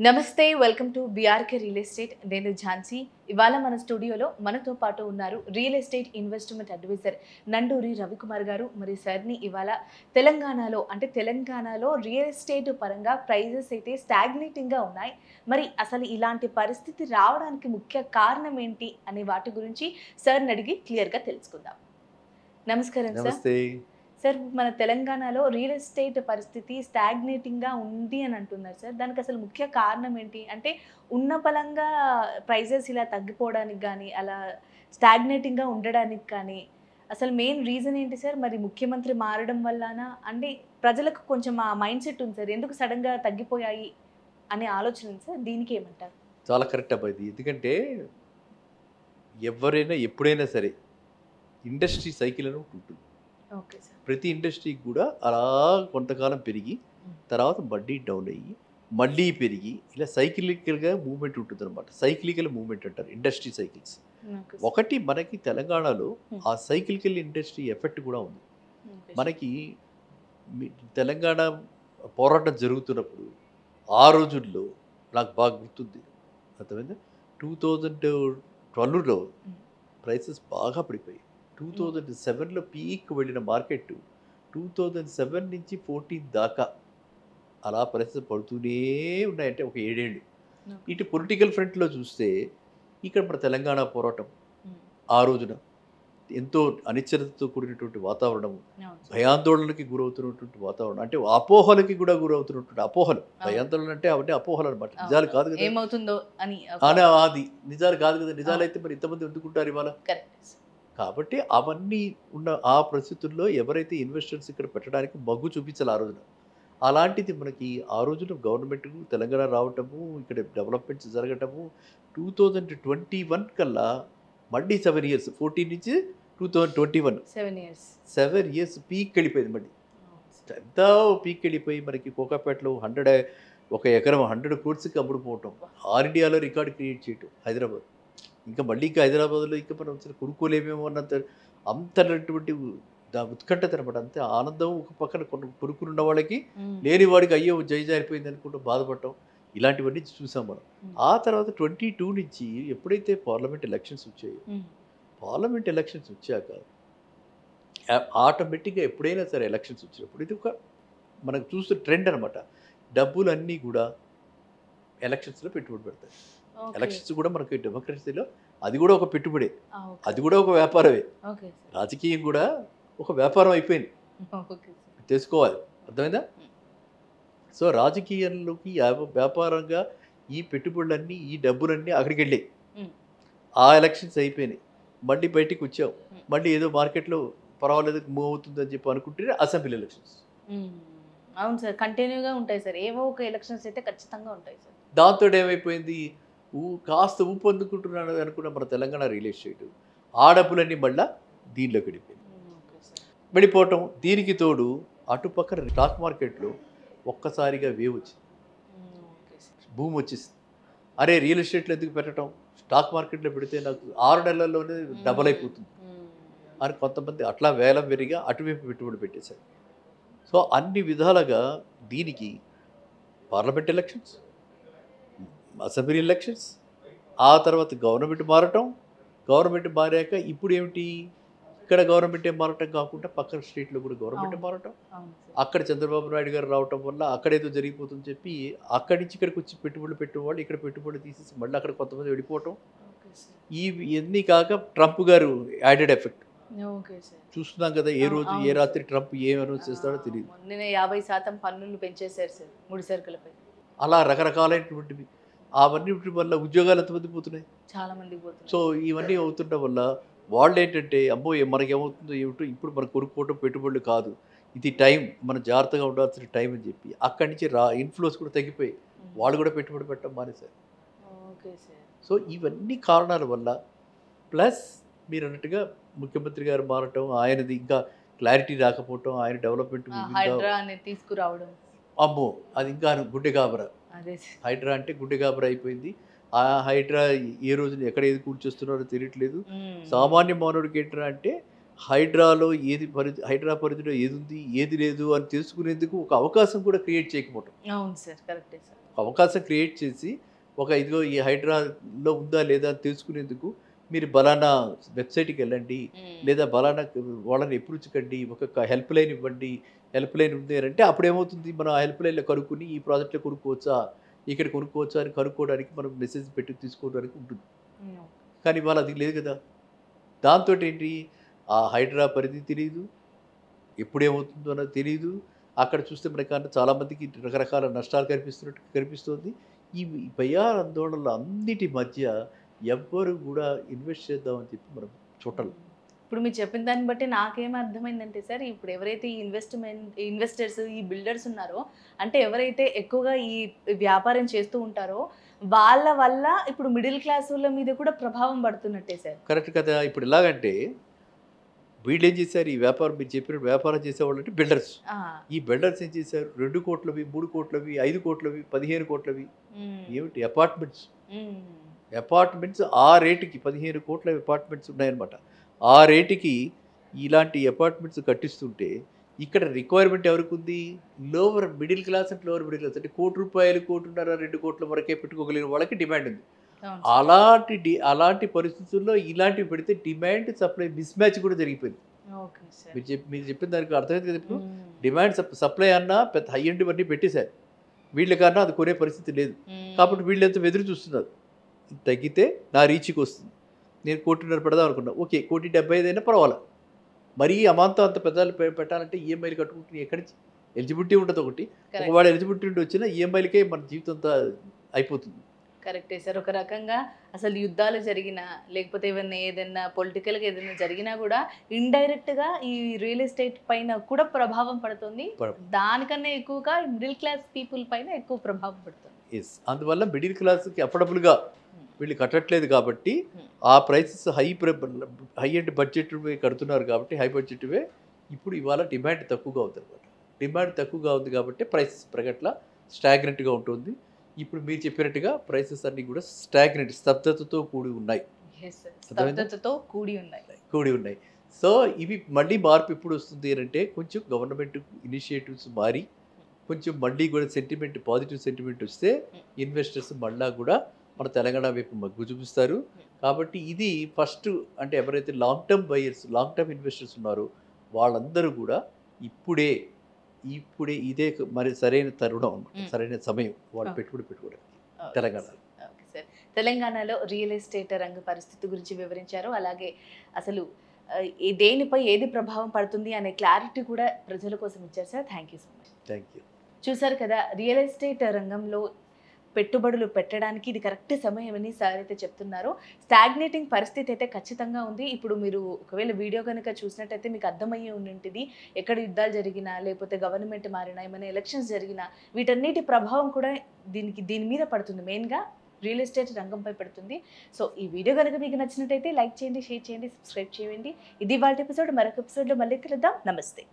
నమస్తే welcome to BRK real estate. నేను ఝాన్సీ. ఇవాళ మన స్టూడియోలో మనతో పాటు ఉన్నారు real estate investment advisor Nanduri Ravikumar garu. మరి సార్ని ఇవాళ తెలంగాణలో రియల్ ఎస్టేట్ పరంగా ప్రైజెస్ అయితే స్టాగ్నేటింగ్గా ఉన్నాయి. మరి అసలు ఇలాంటి పరిస్థితి రావడానికి ముఖ్య కారణం ఏంటి అనే వాటి గురించి సార్ని అడిగి క్లియర్గా తెలుసుకుందాం. నమస్కారం సార్. నమస్తే. సార్, మన తెలంగాణలో రియల్ ఎస్టేట్ పరిస్థితి స్టాగ్నేటింగ్గా ఉంది అని అంటున్నారు సార్. దానికి అసలు ముఖ్య కారణం ఏంటి? అంటే ఉన్న పలంగా ప్రైజెస్ ఇలా తగ్గిపోవడానికి కానీ, అలా స్టాగ్నేటింగ్గా ఉండడానికి కానీ అసలు మెయిన్ రీజన్ ఏంటి సార్? మరి ముఖ్యమంత్రి మారడం వల్లనా? అంటే ప్రజలకు కొంచెం ఆ మైండ్ సెట్ ఉంది సార్, ఎందుకు సడన్గా తగ్గిపోయాయి అనే ఆలోచన ఉంది సార్. దీనికి ఏమంటారు? చాలా కరెక్ట్ అబ్బా ఇది. ఎందుకంటే ఎవరైనా ఎప్పుడైనా సరే ఇండస్ట్రీ సైకిల్ అని ఒకటి ఉంటుంది. Okay sir. ప్రతి ఇండస్ట్రీకి కూడా అలా కొంతకాలం పెరిగి తర్వాత మళ్ళీ డౌన్ అయ్యి మళ్ళీ పెరిగి ఇలా సైక్లికల్గా మూవ్మెంట్ ఉంటుంది అనమాట. సైక్లికల్ మూవ్మెంట్ అంటారు ఇండస్ట్రీ సైకిల్స్. ఒకటి మనకి తెలంగాణలో ఆ సైక్లికల్ ఇండస్ట్రీ ఎఫెక్ట్ కూడా ఉంది. మనకి తెలంగాణ పోరాటం జరుగుతున్నప్పుడు ఆ రోజుల్లో నాకు బాగా గుర్తుంది. అర్థమైందా? 2012లో ప్రైసెస్ బాగా పడిపోయాయి. 2007లో పీక్ వెళ్ళిన మార్కెట్ 2007 నుంచి 14 దాకా అలా పరిస్థితి పడుతూనే ఉన్నాయంటే ఒక 7 ఏళ్ళు. ఇటు పొలిటికల్ ఫ్రంట్లో చూస్తే ఇక్కడ మన తెలంగాణ పోరాటం ఆ రోజున ఎంతో అనిశ్చితతో కూడినటువంటి వాతావరణం, భయాందోళనకి గురవుతున్నటువంటి వాతావరణం, అంటే అపోహలకి కూడా గురవుతున్నటువంటి అపోహలు. భయాందోళన అంటే అవన్నీ అపోహలు అనమాట, నిజాలు కాదు కదా. ఏమవుతుందో అని అది నిజాలు కాదు కదా. నిజాలైతే మరి ఇంతమంది ఎందుకుంటారు ఇవాళ? కాబట్టి అవన్నీ ఉన్న ఆ పరిస్థితుల్లో ఎవరైతే ఇన్వెస్టర్స్ ఇక్కడ పెట్టడానికి మగ్గు చూపించాలి ఆ రోజున. అలాంటిది మనకి ఆ రోజున గవర్నమెంట్ తెలంగాణ రావటము, ఇక్కడ డెవలప్మెంట్స్ జరగటము 2021 కల్లా మళ్ళీ 7 ఇయర్స్, 14 నుంచి 2021 7 ఇయర్స్ పీక్ వెళ్ళిపోయింది. మళ్ళీ ఎంత పీక్ వెళ్ళిపోయి మనకి కోకాపేటలో ఒక ఎకరం 100 కోట్స్కి అమ్ముడుపోవటం, ఆల్ ఇండియాలో రికార్డు క్రియేట్ చేయటం హైదరాబాద్. ఇంకా మళ్ళీ ఇంకా హైదరాబాద్లో ఇంకా మనం కొనుక్కోలేమేమో అన్నంత అంతటువంటి ఉత్కంఠత అనమాట. అంతే ఆనందం ఒక పక్కన కొనుక్కున్న వాళ్ళకి, లేని వాడికి అయ్యో జై జారిపోయింది అనుకుంటూ బాధపడటం, ఇలాంటివన్నీ చూసాం మనం. ఆ తర్వాత 22 నుంచి ఎప్పుడైతే పార్లమెంట్ ఎలక్షన్స్ వచ్చాయో, పార్లమెంట్ ఎలక్షన్స్ వచ్చాక ఆటోమేటిక్గా ఎప్పుడైనా సరే ఎలక్షన్స్ వచ్చినప్పుడు ఇది ఒక మనకు చూస్తున్న ట్రెండ్ అనమాట. డబ్బులన్నీ కూడా ఎలక్షన్స్లో పెట్టుబడి పెడతాయి. ఎలక్షన్స్ కూడా మనకి డెమోక్రసీలో అది కూడా ఒక పెట్టుబడే, అది కూడా ఒక వ్యాపారమే. రాజకీయం కూడా ఒక వ్యాపారం అయిపోయింది, తెలుసుకోవాలి. అర్థమైందా? సో రాజకీయాల్లోకి వ్యాపారంగా ఈ పెట్టుబడులన్నీ, ఈ డబ్బులన్నీ అక్కడికి వెళ్ళాయి. ఆ ఎలక్షన్స్ అయిపోయినాయి, మళ్ళీ బయటికి వచ్చావు, మళ్ళీ ఏదో మార్కెట్లో పర్వాలేదు మూవ్ అవుతుందని చెప్పి అనుకుంటే అసెంబ్లీ ఎలక్షన్స్. అవును సార్, కంటిన్యూగా ఉంటాయి సార్. ఏవో ఒక ఎలక్షన్స్ అయితే ఖచ్చితంగా ఉంటాయి సార్. దాంతో ఏమైపోయింది, కాస్త ఊపందుకుంటున్నాడు అనుకున్న మన తెలంగాణ రియల్ ఎస్టేట్ ఆ డబ్బులన్నీ మళ్ళీ దీనిలోకి వెళ్ళిపోయింది. వెళ్ళిపోవటం, దీనికి తోడు అటుపక్కన స్టాక్ మార్కెట్లో ఒక్కసారిగా వేవ్ వచ్చింది, భూమి వచ్చేసింది. అరే రియల్ ఎస్టేట్లో ఎందుకు పెట్టడం, స్టాక్ మార్కెట్లో పెడితే నాకు 6 నెలల్లోనే డబల్ అయిపోతుంది అని కొంతమంది అట్లా వేలం వెరిగా అటువైపు పెట్టుబడి పెట్టేశారు. సో అన్ని విధాలుగా దీనికి పార్లమెంట్ ఎలక్షన్స్, అసెంబ్లీ ఎలక్షన్స్, ఆ తర్వాత గవర్నమెంట్ మారటం, గవర్నమెంట్ మారాక ఇప్పుడు ఏమిటి, ఇక్కడ గవర్నమెంటే మారటం కాకుండా పక్కన స్టేట్లో కూడా గవర్నమెంట్ మారటం, అక్కడ చంద్రబాబు నాయుడు గారు రావటం వల్ల అక్కడేదో జరిగిపోతుందని చెప్పి అక్కడి నుంచి ఇక్కడికి వచ్చి పెట్టుబడులు పెట్టేవాళ్ళు ఇక్కడ పెట్టుబడులు తీసేసి మళ్ళీ అక్కడ కొంతమంది వెళ్ళిపోవటం, ఇవన్నీ కాక ట్రంప్ గారు యాడెడ్ ఎఫెక్ట్ చూస్తున్నాం కదా. ఏ రోజు ఏ రాత్రి ట్రంప్ ఏం అనౌన్స్ చేస్తాడో తెలియదు. 50% పన్నులు పెంచేశారు సార్ ముడి సరుకులపై. అలా రకరకాలైనటువంటివి, అవన్నీ వల్ల ఉద్యోగాలు ఎంతమంది పోతున్నాయి, చాలా మంది పోతున్నాయి. సో ఇవన్నీ అవుతుండడం వల్ల వాళ్ళు ఏంటంటే అమ్మో మనకేమవుతుందో ఏమిటో, ఇప్పుడు మనం కొనుక్కోవటం పెట్టుబడులు కాదు, ఇది టైం, మనం జాగ్రత్తగా ఉండాల్సిన టైం అని చెప్పి అక్కడి నుంచి ఇన్ఫ్లోస్ కూడా తగ్గిపోయి వాళ్ళు కూడా పెట్టుబడి పెట్టడం మానేశారు. సో ఇవన్నీ కారణాల వల్ల, ప్లస్ మీరు అన్నట్టుగా ముఖ్యమంత్రి గారు మారటం, ఆయనది ఇంకా క్లారిటీ రాకపోవటం, ఆయన డెవలప్మెంట్ తీసుకురావడం, అమ్మో అది ఇంకా గుడ్డె గాబరా. హైడ్రా అంటే గుడ్డె గాబరా అయిపోయింది. ఆ హైడ్రా ఏ రోజున ఎక్కడ ఏది కూర్చొస్తున్నారో తెలియట్లేదు. సామాన్య మానవుడికి ఏంట్రా అంటే హైడ్రా పరిధిలో ఏది ఉంది ఏది లేదు అని తెలుసుకునేందుకు ఒక అవకాశం కూడా క్రియేట్ చేయకపోవటం. అవును సార్, కరెక్టే సార్. ఒక అవకాశం క్రియేట్ చేసి ఇదిగో ఈ హైడ్రాలో ఉందా లేదా అని తెలుసుకునేందుకు మీరు బలానా వెబ్సైట్కి వెళ్ళండి, లేదా బలానా వాళ్ళని ఎప్పుడుకండి, ఒక హెల్ప్ లైన్ ఇవ్వండి, హెల్ప్ లైన్ ఉంది అని అంటే అప్పుడు ఏమవుతుంది, మనం ఆ హెల్ప్ లైన్లో కనుక్కొని ఈ ప్రాజెక్ట్లో కొనుక్కోవచ్చా, ఇక్కడ కొనుక్కోవచ్చా అని కనుక్కోవడానికి మనం మెసేజ్ పెట్టి తీసుకోవడానికి ఉంటుంది. కానీ ఇవాళ అది లేదు కదా. దాంతో ఏంటి, ఆ హైడ్రా పరిధి తెలియదు, ఎప్పుడేమవుతుందో అన్నది తెలియదు. అక్కడ చూస్తే మనకన్నా చాలామందికి రకరకాల నష్టాలు కనిపిస్తుంది. ఈ భయాందోళనలు అన్నిటి మధ్య ఎవ్వరు కూడా ఇన్వెస్ట్ చేద్దామని చెప్పి మనం చూడాలి. ఇప్పుడు మీరు చెప్పిన దాన్ని బట్టి నాకేం అర్థమైందంటే సార్, ఇప్పుడు ఎవరైతే ఈ ఇన్వెస్టర్స్, ఈ బిల్డర్స్ ఉన్నారో, అంటే ఎవరైతే ఎక్కువగా ఈ వ్యాపారం చేస్తూ ఉంటారో వాళ్ళ వల్ల ఇప్పుడు మిడిల్ క్లాస్ వాళ్ళ మీద కూడా ప్రభావం పడుతున్నట్టే సార్. కరెక్ట్ కదా. ఇప్పుడు ఎలాగంటే వీళ్ళు ఏం చేశారు, ఈ వ్యాపారం మీరు చెప్పినట్టు వ్యాపారం చేసేవాళ్ళు అంటే బిల్డర్స్. ఈ బిల్డర్స్ ఏం చేశారు, 2 కోట్లవి, 3 కోట్లవి, 5 కోట్లవి, 15 కోట్లవి ఏమిటి అపార్ట్మెంట్స్ ఆ రేటుకి 15 కోట్ల అపార్ట్మెంట్స్ ఉన్నాయన్నమాట. ఆ రేటుకి ఇలాంటి అపార్ట్మెంట్స్ కట్టిస్తుంటే ఇక్కడ రిక్వైర్మెంట్ ఎవరికి ఉంది, లోవర్ మిడిల్ క్లాస్ అంటే లోవర్ మిడిల్ క్లాస్ అంటే ₹1,00,00,000, 1,50,00,000, 2 కోట్ల వరకే పెట్టుకోగలిగిన వాళ్ళకి డిమాండ్ ఉంది. అలాంటి పరిస్థితుల్లో ఇలాంటివి పెడితే డిమాండ్ సప్లై మిస్ మ్యాచ్ కూడా జరిగిపోయింది. మీరు చెప్పిన దానికి అర్థమైంది కదా. ఇప్పుడు డిమాండ్ సప్లై అన్నా పెద్ద హై ఎండ్ అన్నీ పెట్టేశారు, వీళ్ళకన్నా అది కొనే పరిస్థితి లేదు. కాబట్టి వీళ్ళు ఎంత ఎదురు చూస్తున్నారు, తగ్గితే నా రీచ్కి వస్తుంది, నేను 1,50,00,000 పెడదాం అనుకున్నా, ఓకే 1,75,00,000 అయినా పర్వాలా. మరీ అమాంతం అంత పెద్దలు పెట్టాలంటే ఈఎంఐలు కట్టుకుంటే ఎక్కడి నుంచి ఎలిజిబిలిటీ ఉంటుంది. ఒకవేళ ఎలిజిబిలిటీ ఉండి వచ్చినా ఈఎంఐలకే మన జీవితం అంతా అయిపోతుంది. కరెక్టే సార్. ఒక రకంగా అసలు యుద్ధాలు జరిగినా, లేకపోతే ఏదైనా పొలిటికల్గా ఏదైనా జరిగినా కూడా ఇండైరెక్ట్గా ఈ రియల్ ఎస్టేట్ పైన కూడా ప్రభావం పడుతుంది. దానికన్నా ఎక్కువగా మిడిల్ క్లాస్ పీపుల్ పైన ఎక్కువ ప్రభావం పడుతుంది. అందువల్ల మిడిల్ క్లాస్కి అఫోర్డబుల్గా వీళ్ళు కట్టట్లేదు కాబట్టి ఆ ప్రైసెస్ హై అండ్ బడ్జెట్ కడుతున్నారు కాబట్టి హై బడ్జెట్వే ఇప్పుడు ఇవాళ డిమాండ్ తక్కువగా ఉంది అనమాట. డిమాండ్ తక్కువగా ఉంది కాబట్టి ప్రైసెస్ ప్రగట్ల స్టాగ్నెంట్గా ఉంటుంది. ఇప్పుడు మీరు చెప్పినట్టుగా ప్రైసెస్ అన్నీ కూడా స్తబ్దతతో కూడి ఉన్నాయి. సో ఇవి మళ్ళీ మార్పు ఎప్పుడు వస్తుంది అంటే కొంచెం గవర్నమెంట్ ఇనిషియేటివ్స్ మారి కొంచెం మళ్ళీ కూడా పాజిటివ్ సెంటిమెంట్ వస్తే ఇన్వెస్టర్స్ మళ్ళా కూడా మన తెలంగాణ వైపు మగ్గు చూపిస్తారు. కాబట్టి ఇది ఫస్ట్ అంటే ఎవరైతే లాంగ్ టర్మ్ ఇన్వెస్టర్స్ ఉన్నారో వాళ్ళందరూ కూడా ఇప్పుడే ఇదే మరి సరైన తరుణం, సరైన సమయం వాళ్ళు పెట్టుకోవడానికి తెలంగాణలో. ఓకే సార్, తెలంగాణలో రియల్ ఎస్టేట్ రంగ పరిస్థితి గురించి వివరించారు. అలాగే అసలు దేనిపై ఏది ప్రభావం పడుతుంది అనే క్లారిటీ కూడా ప్రజల కోసం ఇచ్చారు sir. Thank you so much. Thank you. చూసారు కదా, రియల్ ఎస్టేట్ రంగంలో పెట్టుబడులు పెట్టడానికి ఇది కరెక్ట్ సమయం అని సార్ అయితే చెప్తున్నారు. స్టాగ్నేటింగ్ పరిస్థితి అయితే ఖచ్చితంగా ఉంది. ఇప్పుడు మీరు ఒకవేళ వీడియో కనుక చూసినట్టయితే మీకు అర్థమయ్యే ఉంటుంది, ఎక్కడ యుద్ధాలు జరిగినా, లేకపోతే గవర్నమెంట్ మారినా, ఏమైనా ఎలక్షన్స్ జరిగినా వీటన్నిటి ప్రభావం కూడా దీని మీద పడుతుంది. మెయిన్గా రియల్ ఎస్టేట్ రంగంపై పడుతుంది. సో ఈ వీడియో కనుక మీకు నచ్చినట్టయితే లైక్ చేయండి, షేర్ చేయండి, సబ్స్క్రైబ్ చేయండి. ఇది వాళ్ళ ఎపిసోడ్. మరొక ఎపిసోడ్లో మళ్ళీ కలుద్దాం. నమస్తే.